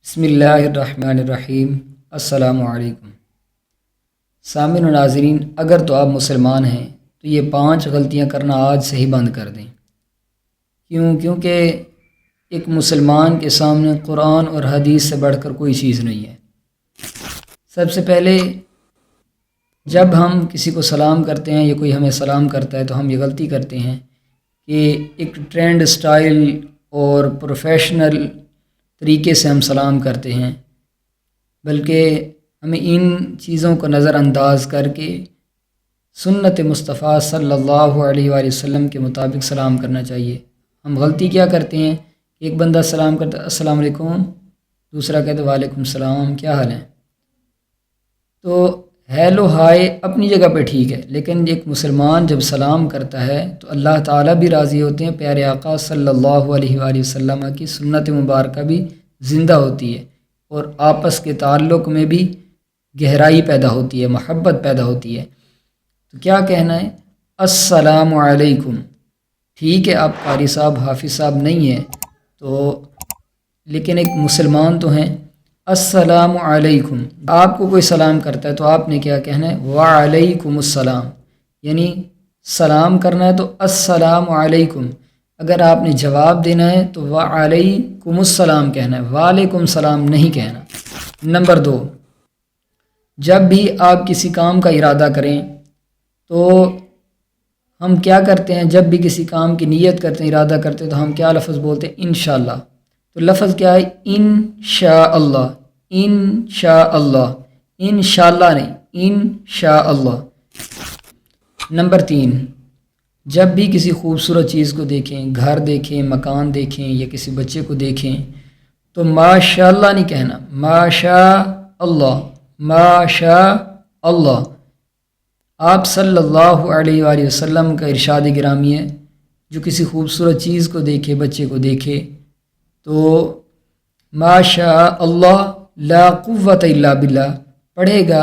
بسم اللہ الرحمن الرحیم۔ السلام علیکم سامعین و ناظرین، اگر تو آپ مسلمان ہیں تو یہ 5 غلطیاں کرنا آج سے ہی بند کر دیں۔ کیونکہ ایک مسلمان کے سامنے قرآن اور حدیث سے بڑھ کر کوئی چیز نہیں ہے۔ سب سے پہلے جب ہم کسی کو سلام کرتے ہیں یا کوئی ہمیں سلام کرتا ہے تو ہم یہ غلطی کرتے ہیں کہ ایک ٹرینڈ سٹائل اور پروفیشنل طریقے سے ہم سلام کرتے ہیں، بلکہ ہمیں ان چیزوں کو نظر انداز کر کے سنت مصطفیٰ صلی اللہ علیہ وآلہ وسلم کے مطابق سلام کرنا چاہیے۔ ہم غلطی کیا کرتے ہیں؟ ایک بندہ سلام کرتا ہے السلام علیکم، دوسرا کہتا ہے وعلیکم السلام، کیا حال ہے؟ تو ہیلو ہائے اپنی جگہ پہ ٹھیک ہے، لیکن ایک مسلمان جب سلام کرتا ہے تو اللہ تعالیٰ بھی راضی ہوتے ہیں، پیارے آقا صلی اللہ علیہ وآلہ وسلم کی سنت مبارکہ بھی زندہ ہوتی ہے اور آپس کے تعلق میں بھی گہرائی پیدا ہوتی ہے، محبت پیدا ہوتی ہے۔ تو کیا کہنا ہے؟ السلام علیکم۔ ٹھیک ہے، آپ قاری صاحب حافظ صاحب نہیں ہیں تو، لیکن ایک مسلمان تو ہیں۔ السلام علیکم، آپ کو کوئی سلام کرتا ہے تو آپ نے کیا کہنا ہے؟ وعلیکم السلام، یعنی سلام کرنا ہے تو السلام علیکم۔ اگر آپ نے جواب دینا ہے تو وعلیکم السلام کہنا ہے، وعلیکم السلام نہیں کہنا۔ نمبر 2، جب بھی آپ کسی کام کا ارادہ کریں تو ہم کیا کرتے ہیں؟ جب بھی کسی کام کی نیت کرتے ہیں، ارادہ کرتے ہیں، تو ہم کیا لفظ بولتے ہیں؟ انشاءاللہ۔ تو لفظ کیا ہے؟ انشاءاللہ، انشاءاللہ، انشاءاللہ نہیں، انشاءاللہ۔ نمبر 3، جب بھی کسی خوبصورت چیز کو دیکھیں، گھر دیکھیں، مکان دیکھیں یا کسی بچے کو دیکھیں تو ماشاءاللہ نہیں کہنا، ماشاءاللہ، ماشاءاللہ۔ آپ صلی اللہ علیہ وآلہ وسلم کا ارشاد گرامی ہے، جو کسی خوبصورت چیز کو دیکھے، بچے کو دیکھے تو ماشاءاللہ لا قوت الا باللہ پڑھے گا،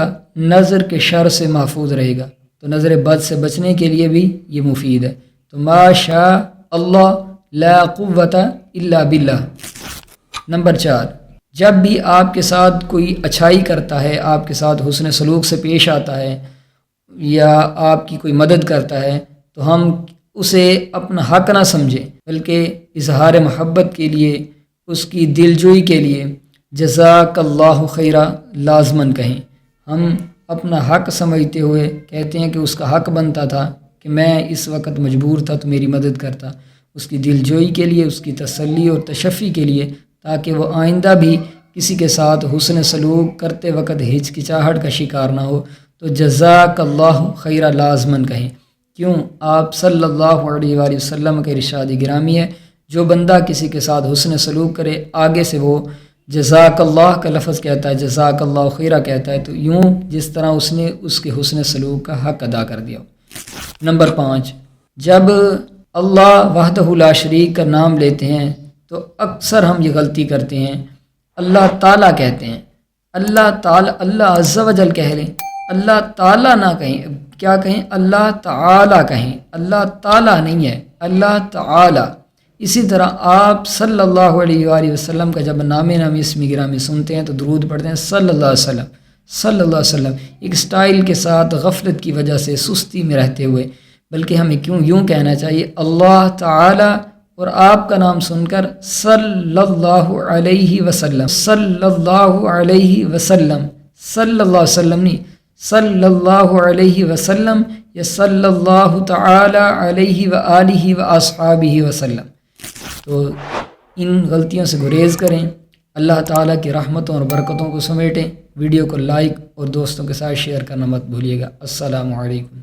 نظر کے شر سے محفوظ رہے گا، تو نظر بد سے بچنے کے لیے بھی یہ مفید ہے۔ تو ماشاءاللہ لا قوت الا باللہ۔ نمبر 4، جب بھی آپ کے ساتھ کوئی اچھائی کرتا ہے، آپ کے ساتھ حسن سلوک سے پیش آتا ہے یا آپ کی کوئی مدد کرتا ہے تو ہم اسے اپنا حق نہ سمجھیں، بلکہ اظہار محبت کے لیے، اس کی دلجوئی کے لیے جزاک اللہ خیرہ لازماً کہیں۔ ہم اپنا حق سمجھتے ہوئے کہتے ہیں کہ اس کا حق بنتا تھا کہ میں اس وقت مجبور تھا تو میری مدد کرتا، اس کی دلجوئی کے لیے، اس کی تسلی اور تشفی کے لیے، تاکہ وہ آئندہ بھی کسی کے ساتھ حسن سلوک کرتے وقت ہچکچاہٹ کا شکار نہ ہو، تو جزاک اللہ خیرہ لازماً کہیں۔ کیوں؟ آپ صلی اللہ علیہ وآلہ وسلم کے ارشاد گرامی ہے، جو بندہ کسی کے ساتھ حسن سلوک کرے، آگے سے وہ جزاک اللہ کا لفظ کہتا ہے، جزاک اللہ خیرہ کہتا ہے، تو یوں جس طرح اس نے اس کے حسن سلوک کا حق ادا کر دیا۔ نمبر 5، جب اللہ وحدہ لا شریک کا نام لیتے ہیں تو اکثر ہم یہ غلطی کرتے ہیں، اللہ تعالیٰ کہتے ہیں۔ اللہ تعالیٰ، اللہ عز و جل کہہ لیں، اللہ تعالیٰ نہ کہیں، کیا کہیں؟ اللہ تعالیٰ کہیں، اللہ تعالیٰ نہیں ہے، اللہ تعالیٰ۔ اسی طرح آپ صلی اللہ علیہ وآلہ وسلم کا جب نام اسم گرامی سنتے ہیں تو درود پڑھتے ہیں صلی اللہ علیہ وسلم، صلی اللہ علیہ وسلم، ایک سٹائل کے ساتھ، غفلت کی وجہ سے، سستی میں رہتے ہوئے، بلکہ ہمیں یوں کہنا چاہیے اللہ تعالی، اور آپ کا نام سن کر صلی اللہ علیہ وسلم، صلی اللہ علیہ وسلم، صلی اللہ علیہ وسلم نہیں، صلی اللہ علیہ وسلم یا صلی اللہ تعالی علیہ وآلہ واصحابہ وسلم۔ تو ان غلطیوں سے گریز کریں، اللہ تعالیٰ کی رحمتوں اور برکتوں کو سمیٹیں۔ ویڈیو کو لائک اور دوستوں کے ساتھ شیئر کرنا مت بھولیے گا۔ السلام علیکم۔